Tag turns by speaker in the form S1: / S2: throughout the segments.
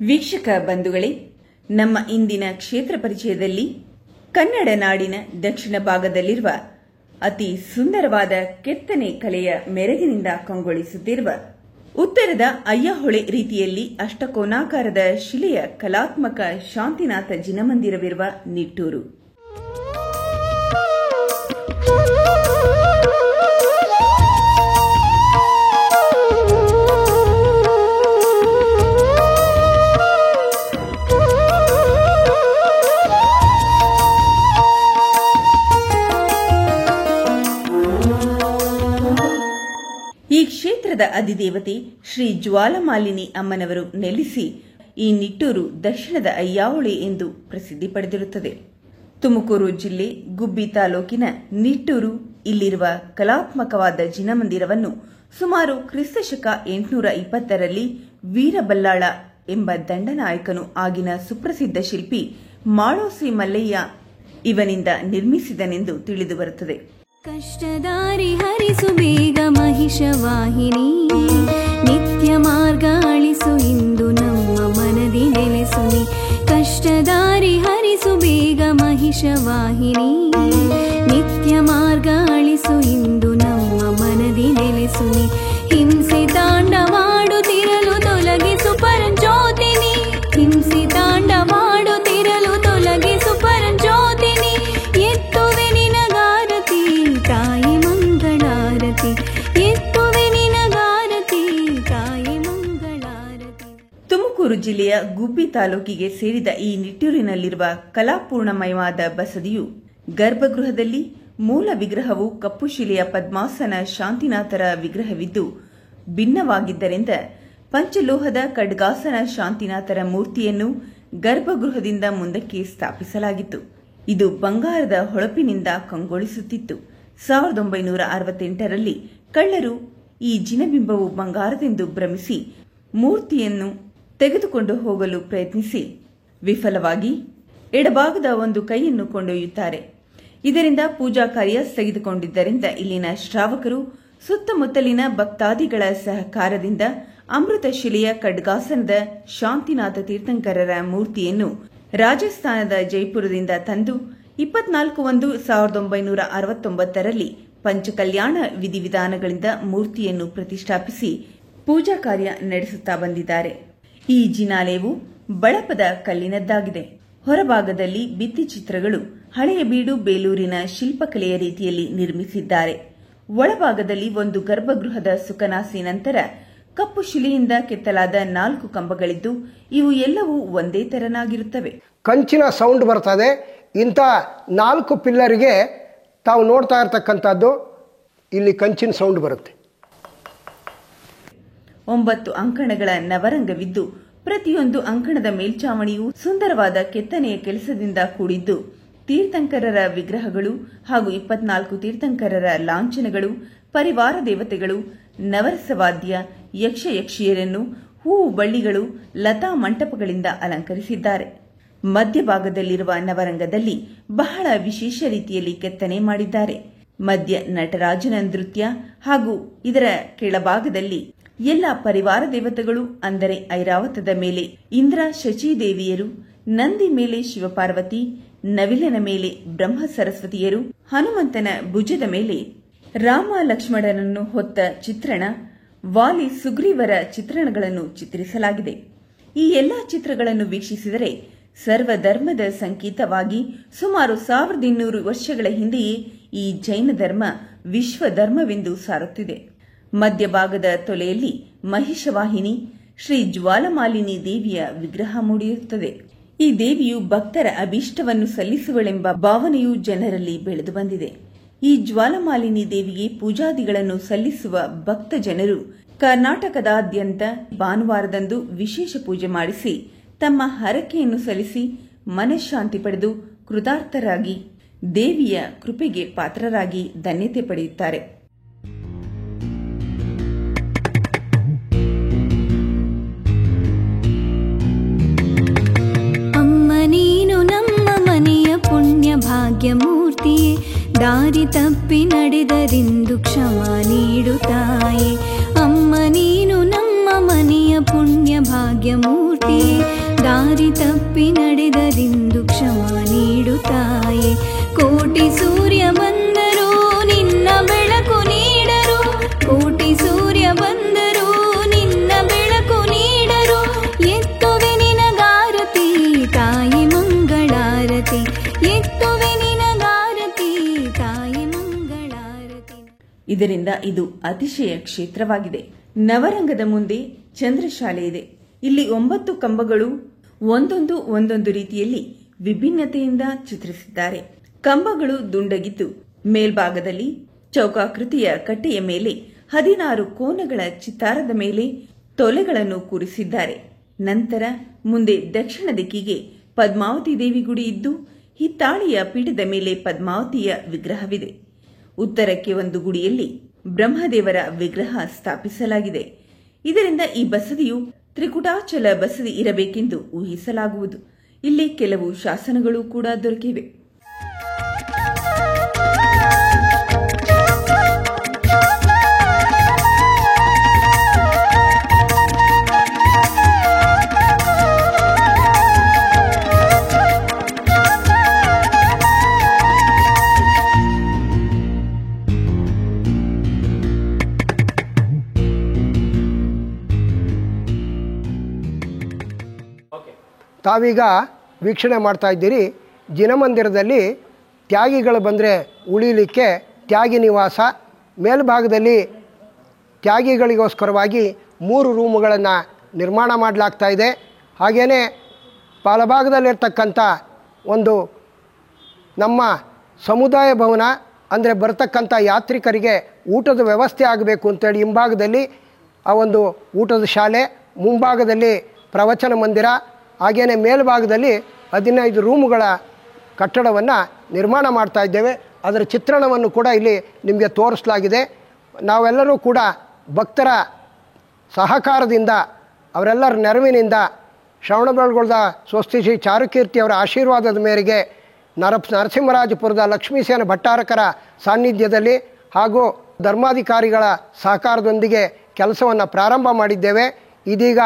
S1: ವೀಕ್ಷಕ ಬಂಧುಗಳೇ, ನಮ್ಮ ಇಂದಿನ ಕ್ಷೇತ್ರ ಪರಿಚಯದಲ್ಲಿ ಕನ್ನಡ ನಾಡಿನ ದಕ್ಷಿಣ ಭಾಗದಲ್ಲಿರುವ ಅತಿ ಸುಂದರವಾದ ಕೆತ್ತನೆ ಕಲೆಯ ಮೆರಗಿನಿಂದ ಕಂಗೊಳಿಸುತ್ತಿರುವ ಉತ್ತರದ ಅಯ್ಯಹೊಳೆ ರೀತಿಯಲ್ಲಿ ಅಷ್ಟಕೋನಾಕಾರದ ಶಿಲೆಯ ಕಲಾತ್ಮಕ ಶಾಂತಿನಾಥ ಜಿನಮಂದಿರವಿರುವ ನಿಟ್ಟೂರು. ಈ ಕ್ಷೇತ್ರದ ಅಧಿದೇವತೆ ಶ್ರೀ ಜ್ವಾಲಮಾಲಿನಿ ಅಮ್ಮನವರು ನೆಲೆಸಿ ಈ ನಿಟ್ಟೂರು ದಕ್ಷಿಣದ ಅಯ್ಯಾವೊಳೆ ಎಂದು ಪ್ರಸಿದ್ಧಿ ಪಡೆದಿರುತ್ತದೆ. ತುಮಕೂರು ಜಿಲ್ಲೆ ಗುಬ್ಬಿ ತಾಲೂಕಿನ ನಿಟ್ಟೂರು ಇಲ್ಲಿರುವ ಕಲಾತ್ಮಕವಾದ ಜಿನಮಂದಿರವನ್ನು ಸುಮಾರು ಕ್ರಿಸ್ತಶಕ 820ರಲ್ಲಿ ವೀರಬಲ್ಲಾಳ ಎಂಬ ದಂಡನಾಯಕನು ಆಗಿನ ಸುಪ್ರಸಿದ್ಧ ಶಿಲ್ಪಿ ಮಾಳೋಸಿ ಮಲ್ಲಯ್ಯ ಇವನಿಂದ ನಿರ್ಮಿಸಿದನೆಂದು ತಿಳಿದುಬರುತ್ತದೆ.
S2: ಕಷ್ಟದಾರಿ ಹರಿಸು ಬೇಗ ಮಹಿಷವಾಹಿನಿ, ನಿತ್ಯ ಮಾರ್ಗ ಅಳಿಸು ಇಂದು ನಮ್ಮ ಮನದಿ ನೆಲೆಸುನಿ. ಕಷ್ಟದಾರಿ ಹರಿಸು ಬೇಗ ಮಹಿಷವಾಹಿನಿ, ನಿತ್ಯ ಮಾರ್ಗ ಅಳಿಸು ಇಂದು ನಮ್ಮ ಮನದಿ ನೆಲೆಸುನಿ. ಹಿಂಸೆ ತಾಂಡವಾಡುತ್ತಿರಲು ತೊಲಗಿಸು ಪರಂಜ್ಯೋತಿನಿ, ಹಿಂಸೆ ತಾಂಡವಾಡುತ್ತಿರಲು ತೊಲಗಿಸು ಪರಂಜ್ಯೋತಿನಿ. ಎತ್ತುವೆ ನಿನಗಾರತಿ ತಾಯಿ ಮಂಗಳಾರತಿ, ಎತ್ತುವೆ ನಿನಗಾರತಿ ತಾಯಿ ಮಂಗಳಾರತಿ.
S1: ತುಮಕೂರು ಜಿಲ್ಲೆಯ ಗುಬ್ಬಿ ತಾಲೂಕಿಗೆ ಸೇರಿದ ಈ ನಿಟ್ಟೂರಿನಲ್ಲಿರುವ ಕಲಾಪೂರ್ಣಮಯವಾದ ಬಸದಿಯು ಗರ್ಭಗೃಹದಲ್ಲಿ ಮೂಲ ವಿಗ್ರಹವು ಕಪ್ಪು ಶಿಲೆಯ ಪದ್ಮಾಸನ ಶಾಂತಿನಾಥರ ವಿಗ್ರಹವಿದ್ದು ಭಿನ್ನವಾಗಿದ್ದರಿಂದ ಪಂಚಲೋಹದ ಖಡ್ಗಾಸನ ಶಾಂತಿನಾಥರ ಮೂರ್ತಿಯನ್ನು ಗರ್ಭಗೃಹದಿಂದ ಮುಂದಕ್ಕೆ ಸ್ಥಾಪಿಸಲಾಗಿತ್ತು. ಇದು ಬಂಗಾರದ ಹೊಳಪಿನಿಂದ ಕಂಗೊಳಿಸುತ್ತಿತ್ತು. 1968ರಲ್ಲಿ ಕಳ್ಳರು ಈ ಜಿನಬಿಂಬವು ಬಂಗಾರದೆಂದು ಭ್ರಮಿಸಿ ಮೂರ್ತಿಯನ್ನು ತೆಗೆದುಕೊಂಡು ಹೋಗಲು ಪ್ರಯತ್ನಿಸಿ ವಿಫಲವಾಗಿ ಎಡಭಾಗದ ಒಂದು ಕೈಯನ್ನು ಕೊಂಡೊಯ್ಯುತ್ತಾರೆ. ಇದರಿಂದ ಪೂಜಾ ಕಾರ್ಯ ಸ್ಥಗಿತಗೊಂಡಿದ್ದರಿಂದ ಇಲ್ಲಿನ ಶ್ರಾವಕರು ಸುತ್ತಮುತ್ತಲಿನ ಭಕ್ತಾದಿಗಳ ಸಹಕಾರದಿಂದ ಅಮೃತ ಶಿಲೆಯ ಖಡ್ಗಾಸನದ ಶಾಂತಿನಾಥ ತೀರ್ಥಂಕರರ ಮೂರ್ತಿಯನ್ನು ರಾಜಸ್ಥಾನದ ಜೈಪುರದಿಂದ ತಂದು 24/1/1969ರಲ್ಲಿ ಪಂಚಕಲ್ಯಾಣ ವಿಧಿವಿಧಾನಗಳಿಂದ ಮೂರ್ತಿಯನ್ನು ಪ್ರತಿಷ್ಠಾಪಿಸಿ ಪೂಜಾ ಕಾರ್ಯ ನಡೆಸುತ್ತಾ ಬಂದಿದ್ದಾರೆ. ಈ ಜಿನಾಲಯವು ಬಳಪದ ಕಲ್ಲಿನದ್ದಾಗಿದೆ. ಹೊರಭಾಗದಲ್ಲಿ ಭಿತ್ತಿಚಿತ್ರಗಳು ಹಳೆಯ ಬೀಡು ಬೇಲೂರಿನ ಶಿಲ್ಪಕಲೆಯ ರೀತಿಯಲ್ಲಿ ನಿರ್ಮಿಸಿದ್ದಾರೆ. ಒಳಭಾಗದಲ್ಲಿ ಒಂದು ಗರ್ಭಗೃಹದ ಸುಖನಾಸಿ ನಂತರ ಕಪ್ಪು ಶಿಲೆಯಿಂದ ಕೆತ್ತಲಾದ 4 ಕಂಬಗಳಿದ್ದು ಇವು ಎಲ್ಲವೂ ಒಂದೇ ತೆರನಾಗಿರುತ್ತವೆ.
S3: ಕಂಚಿನ ಸೌಂಡ್ ಬರ್ತದೆ. ಇಂಥ 4 ಪಿಲ್ಲರ್ಗೆ ತಾವು ನೋಡ್ತಾ ಇರತಕ್ಕಂಥದ್ದು ಇಲ್ಲಿ ಕಂಚಿನ ಸೌಂಡ್ ಬರುತ್ತೆ.
S1: 9 ಅಂಕಣಗಳ ನವರಂಗವಿದ್ದು ಪ್ರತಿಯೊಂದು ಅಂಕಣದ ಮೇಲ್ಚಾವಣಿಯು ಸುಂದರವಾದ ಕೆತ್ತನೆಯ ಕೆಲಸದಿಂದ ಕೂಡಿದ್ದು ತೀರ್ಥಂಕರರ ವಿಗ್ರಹಗಳು ಹಾಗೂ 24 ತೀರ್ಥಂಕರರ ಲಾಂಛನಗಳು, ಪರಿವಾರ ದೇವತೆಗಳು, ನವರಸವಾದ್ಯ, ಯಕ್ಷಯಕ್ಷಿಯರನ್ನು ಹೂವು ಬಳ್ಳಿಗಳು, ಲತಾ ಮಂಟಪಗಳಿಂದ ಅಲಂಕರಿಸಿದ್ದಾರೆ. ಮಧ್ಯಭಾಗದಲ್ಲಿರುವ ನವರಂಗದಲ್ಲಿ ಬಹಳ ವಿಶೇಷ ರೀತಿಯಲ್ಲಿ ಕೆತ್ತನೆ ಮಾಡಿದ್ದಾರೆ. ಮಧ್ಯ ನಟರಾಜನ ನೃತ್ಯ ಹಾಗೂ ಇದರ ಕೆಳಭಾಗದಲ್ಲಿ ಎಲ್ಲ ಪರಿವಾರ ದೇವತೆಗಳು ಅಂದರೆ ಐರಾವತದ ಮೇಲೆ ಇಂದ್ರ ಶಚೀದೇವಿಯರು, ನಂದಿ ಮೇಲೆ ಶಿವಪಾರ್ವತಿ, ನವಿಲನ ಮೇಲೆ ಬ್ರಹ್ಮ ಸರಸ್ವತಿಯರು, ಹನುಮಂತನ ಭುಜದ ಮೇಲೆ ರಾಮ ಲಕ್ಷ್ಮಣರನ್ನು ಹೊತ್ತ ಚಿತ್ರಣ, ವಾಲಿ ಸುಗ್ರೀವರ ಚಿತ್ರಣಗಳನ್ನು ಚಿತ್ರಿಸಲಾಗಿದೆ. ಈ ಎಲ್ಲಾ ಚಿತ್ರಗಳನ್ನು ವೀಕ್ಷಿಸಿದರೆ ಸರ್ವಧರ್ಮದ ಸಂಕೇತವಾಗಿ ಸುಮಾರು 1200 ವರ್ಷಗಳ ಹಿಂದೆಯೇ ಈ ಜೈನ ಧರ್ಮ ವಿಶ್ವಧರ್ಮವೆಂದು ಸಾರುತ್ತಿದೆ. ಮಧ್ಯಭಾಗದ ತೊಲೆಯಲ್ಲಿ ಮಹಿಷವಾಹಿನಿ ಶ್ರೀ ಜ್ವಾಲಮಾಲಿನಿ ದೇವಿಯ ವಿಗ್ರಹ ಮೂಡಿರುತ್ತದೆ. ಈ ದೇವಿಯು ಭಕ್ತರ ಅಭೀಷ್ಟವನ್ನು ಸಲ್ಲಿಸುವಳೆಂಬ ಭಾವನೆಯು ಜನರಲ್ಲಿ ಬೆಳೆದು ಬಂದಿದೆ. ಈ ಜ್ವಾಲಮಾಲಿನಿ ದೇವಿಗೆ ಪೂಜಾದಿಗಳನ್ನು ಸಲ್ಲಿಸುವ ಭಕ್ತ ಜನರು ಕರ್ನಾಟಕದಾದ್ಯಂತ ಭಾನುವಾರದಂದು ವಿಶೇಷ ಪೂಜೆ ಮಾಡಿಸಿ ತಮ್ಮ ಹರಕೆಯನ್ನು ಸಲ್ಲಿಸಿ ಮನಃಶಾಂತಿ ಪಡೆದು ಕೃತಾರ್ಥರಾಗಿ ದೇವಿಯ ಕೃಪೆಗೆ ಪಾತ್ರರಾಗಿ ಧನ್ಯತೆ ಪಡೆಯುತ್ತಾರೆ.
S2: ಅಮ್ಮ ನೀನು ನಮ್ಮ ಮನೆಯ ಪುಣ್ಯ ಭಾಗ್ಯ ಮೂರ್ತಿಯೇ, ದಾರಿ ತಪ್ಪಿ ನಡೆದರಿಂದು ಕ್ಷಮ ನೀಡು ತಾಯೇ. ಅಮ್ಮ ನೀನು ನಮ್ಮ ಮನೆಯ ಪುಣ್ಯ ಭಾಗ್ಯ ಮೂರ್ತಿಯೇ, ದಾರಿ ತಪ್ಪಿ ನಡೆದರಿಂದು ಕ್ಷಮ ನೀಡು ತಾಯೇ. ಕೋಟಿ ಸೂರ್ಯ ಬಂದರೂ ನಿನ್ನ ಬೆಳಕು ನೀಡರು, ಕೋಟಿ ಸೂರ್ಯ ಬಂದರೂ ನಿನ್ನ ಬೆಳಕು ನೀಡರು. ಎತ್ತುವೆ ನಿನಗಾರತಿ ತಾಯಿ ಮಂಗಳಾರತಿ, ಎತ್ತುವೆ ನಿನಗಾರತಿ ತಾಯಿ ಮಂಗಳಾರತಿ.
S1: ಇದರಿಂದ ಇದು ಅತಿಶಯ ಕ್ಷೇತ್ರವಾಗಿದೆ. ನವರಂಗದ ಮುಂದೆ ಚಂದ್ರಶಾಲೆ ಇದೆ. ಇಲ್ಲಿ 9 ಕಂಬಗಳು ಒಂದೊಂದು ರೀತಿಯಲ್ಲಿ ವಿಭಿನ್ನತೆಯಿಂದ ಚಿತ್ರಿಸಿದ್ದಾರೆ. ಕಂಬಗಳು ದುಂಡಗಿದ್ದು ಮೇಲ್ಭಾಗದಲ್ಲಿ ಚೌಕಾಕೃತಿಯ ಕಟ್ಟೆಯ ಮೇಲೆ 16 ಕೋನಗಳ ಚಿತ್ತಾರದ ಮೇಲೆ ತೊಲೆಗಳನ್ನು ಕೂರಿಸಿದ್ದಾರೆ. ನಂತರ ಮುಂದೆ ದಕ್ಷಿಣ ದಿಕ್ಕಿಗೆ ಪದ್ಮಾವತಿ ದೇವಿ ಗುಡಿ ಇದ್ದು ಹಿತ್ತಾಳೆಯ ಪೀಠದ ಮೇಲೆ ಪದ್ಮಾವತಿಯ ವಿಗ್ರಹವಿದೆ. ಉತ್ತರಕ್ಕೆ ಒಂದು ಗುಡಿಯಲ್ಲಿ ಬ್ರಹ್ಮದೇವರ ವಿಗ್ರಹ ಸ್ಥಾಪಿಸಲಾಗಿದೆ. ಇದರಿಂದ ಈ ಬಸದಿಯು ತ್ರಿಕುಟಾಚಲ ಬಸದಿ ಇರಬೇಕೆಂದು ಊಹಿಸಲಾಗುವುದು. ಇಲ್ಲಿ ಕೆಲವು ಶಾಸನಗಳು ಕೂಡ ದೊರಕಿವೆ.
S3: ತಾವೀಗ ವೀಕ್ಷಣೆ ಮಾಡ್ತಾ ಇದ್ದೀರಿ, ಜಿನಮಂದಿರದಲ್ಲಿ ತ್ಯಾಗಿಗಳು ಬಂದರೆ ಉಳಿಲಿಕ್ಕೆ ತ್ಯಾಗಿ ನಿವಾಸ, ಮೇಲ್ಭಾಗದಲ್ಲಿ ತ್ಯಾಗಿಗಳಿಗೋಸ್ಕರವಾಗಿ 3 ರೂಮುಗಳನ್ನು ನಿರ್ಮಾಣ ಮಾಡಲಾಗ್ತಾ ಇದೆ. ಹಾಗೆಯೇ ಬಲಭಾಗದಲ್ಲಿರ್ತಕ್ಕಂಥ ಒಂದು ನಮ್ಮ ಸಮುದಾಯ ಭವನ, ಅಂದರೆ ಬರ್ತಕ್ಕಂಥ ಯಾತ್ರಿಕರಿಗೆ ಊಟದ ವ್ಯವಸ್ಥೆ ಆಗಬೇಕು ಅಂತೇಳಿ ಹಿಂಭಾಗದಲ್ಲಿ ಆ ಒಂದು ಊಟದ ಶಾಲೆ, ಮುಂಭಾಗದಲ್ಲಿ ಪ್ರವಚನ ಮಂದಿರ, ಹಾಗೆಯೇ ಮೇಲ್ಭಾಗದಲ್ಲಿ 15 ರೂಮುಗಳ ಕಟ್ಟಡವನ್ನು ನಿರ್ಮಾಣ ಮಾಡ್ತಾ ಇದ್ದೇವೆ. ಅದರ ಚಿತ್ರಣವನ್ನು ಕೂಡ ಇಲ್ಲಿ ನಿಮಗೆ ತೋರಿಸಲಾಗಿದೆ. ನಾವೆಲ್ಲರೂ ಕೂಡ ಭಕ್ತರ ಸಹಕಾರದಿಂದ, ಅವರೆಲ್ಲರ ನೆರವಿನಿಂದ, ಶ್ರವಣಬೆಳಗೊಳದ ಸ್ವಸ್ತಿ ಶ್ರೀ ಚಾರುಕೀರ್ತಿ ಅವರ ಆಶೀರ್ವಾದದ ಮೇರೆಗೆ ನರಸಿಂಹರಾಜಪುರದ ಲಕ್ಷ್ಮೀಸೇನ ಭಟ್ಟಾರಕರ ಸಾನ್ನಿಧ್ಯದಲ್ಲಿ ಹಾಗೂ ಧರ್ಮಾಧಿಕಾರಿಗಳ ಸಹಕಾರದೊಂದಿಗೆ ಕೆಲಸವನ್ನು ಪ್ರಾರಂಭ ಮಾಡಿದ್ದೇವೆ. ಇದೀಗ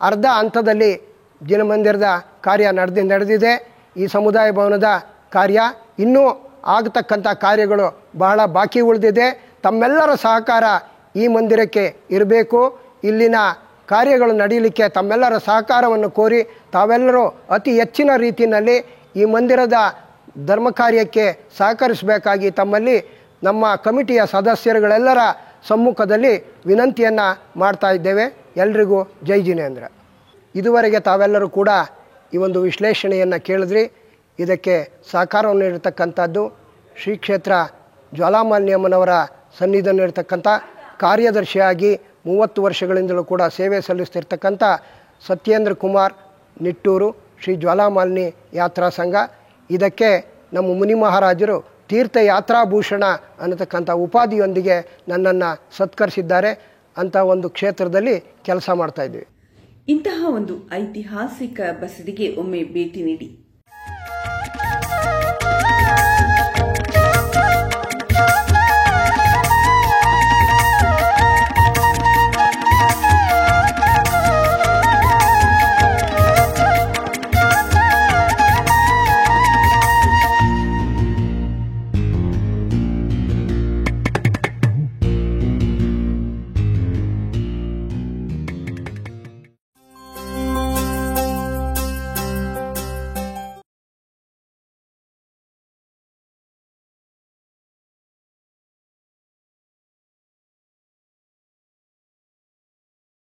S3: ಅರ್ಧ ಹಂತದಲ್ಲಿ ಜಿನಮಂದಿರದ ಕಾರ್ಯ ನಡೆದಿದೆ. ಈ ಸಮುದಾಯ ಭವನದ ಕಾರ್ಯ ಇನ್ನೂ ಆಗತಕ್ಕಂಥ ಕಾರ್ಯಗಳು ಬಹಳ ಬಾಕಿ ಉಳಿದಿದೆ. ತಮ್ಮೆಲ್ಲರ ಸಹಕಾರ ಈ ಮಂದಿರಕ್ಕೆ ಇರಬೇಕು. ಇಲ್ಲಿನ ಕಾರ್ಯಗಳು ನಡೆಯಲಿಕ್ಕೆ ತಮ್ಮೆಲ್ಲರ ಸಹಕಾರವನ್ನು ಕೋರಿ ತಾವೆಲ್ಲರೂ ಅತಿ ಹೆಚ್ಚಿನ ರೀತಿಯಲ್ಲಿ ಈ ಮಂದಿರದ ಧರ್ಮ ಕಾರ್ಯಕ್ಕೆ ಸಹಕರಿಸಬೇಕಾಗಿ ತಮ್ಮಲ್ಲಿ ನಮ್ಮ ಕಮಿಟಿಯ ಸದಸ್ಯರುಗಳೆಲ್ಲರ ಸಮ್ಮುಖದಲ್ಲಿ ವಿನಂತಿಯನ್ನು ಮಾಡ್ತಾ ಇದ್ದೇವೆ. ಎಲ್ರಿಗೂ ಜೈ ಜಿನೇಂದ್ರ. ಇದುವರೆಗೆ ತಾವೆಲ್ಲರೂ ಕೂಡ ಈ ಒಂದು ವಿಶ್ಲೇಷಣೆಯನ್ನು ಕೇಳಿದ್ರಿ. ಇದಕ್ಕೆ ಸಹಕಾರವನ್ನು ನೀಡತಕ್ಕಂಥದ್ದು ಶ್ರೀ ಕ್ಷೇತ್ರ ಜ್ವಾಲಾಮಾಲಿನಿಯಮ್ಮನವರ ಸನ್ನಿಧಿಯಲ್ಲಿರ್ತಕ್ಕಂಥ ಕಾರ್ಯದರ್ಶಿಯಾಗಿ 30 ವರ್ಷಗಳಿಂದಲೂ ಕೂಡ ಸೇವೆ ಸಲ್ಲಿಸ್ತಿರ್ತಕ್ಕಂಥ ಸತ್ಯೇಂದ್ರ ಕುಮಾರ್ ನಿಟ್ಟೂರು ಶ್ರೀ ಜ್ವಾಲಾಮಾಲಿನಿ ಯಾತ್ರಾ ಸಂಘ. ಇದಕ್ಕೆ ನಮ್ಮ ಮುನಿ ಮಹಾರಾಜರು ತೀರ್ಥಯಾತ್ರಾಭೂಷಣ ಅನ್ನತಕ್ಕಂಥ ಉಪಾಧಿಯೊಂದಿಗೆ ನನ್ನನ್ನು ಸತ್ಕರಿಸಿದ್ದಾರೆ. ಅಂಥ ಒಂದು ಕ್ಷೇತ್ರದಲ್ಲಿ ಕೆಲಸ ಮಾಡ್ತಾ ಇದ್ದೀವಿ.
S1: ಇಂತಹ ಒಂದು ಐತಿಹಾಸಿಕ ಬಸದಿಗೆ ಒಮ್ಮೆ ಭೇಟಿ ನೀಡಿ.